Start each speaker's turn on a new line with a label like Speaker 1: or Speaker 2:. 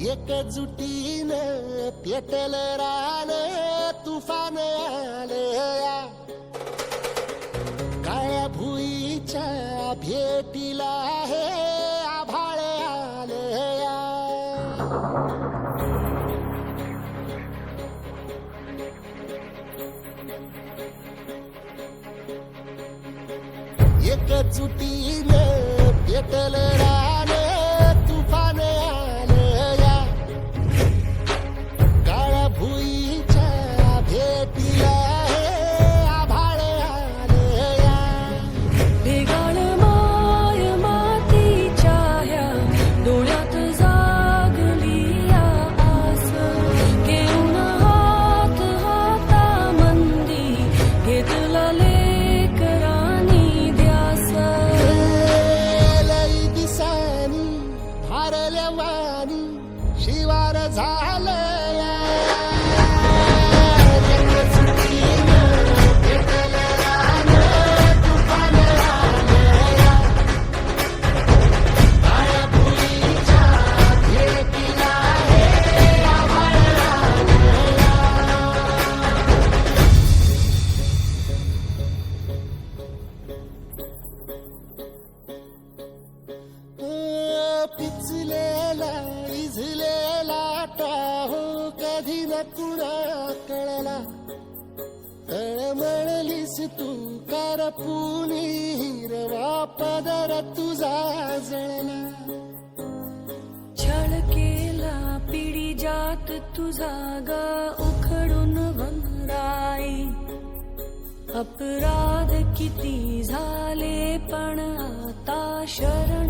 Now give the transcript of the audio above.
Speaker 1: एकजुटीनं पेटल रान तुफान आलया काळ्या भुईच्या भेटीला हे आभाळ आलया एकजुटीनं पेटल रान तुफान आलया काळ्या भुईच्या भेटीला हे आभाळ आलया
Speaker 2: भेगाळ माय मातीच्या ह्या डोळ्यात जागली या आस घेऊन हात हातामंदी घेतला लेकरांनी ध्यास
Speaker 1: लई दिसानी भारल्या वाणी शिवार झालया एकजुटीनं पेटल रान तुफान आलया काळ्या भुईच्या भेटीला हे आभाळ आलया पिचलेला इझलेला टाहो कधी न कुणा कळला तळमळलीस तू करपुनी हिरवा पदर तुझा जळला
Speaker 2: छळ केला पिढी जात तुझा ग उखडून वंराई अपराध किती झाले पण आता शरण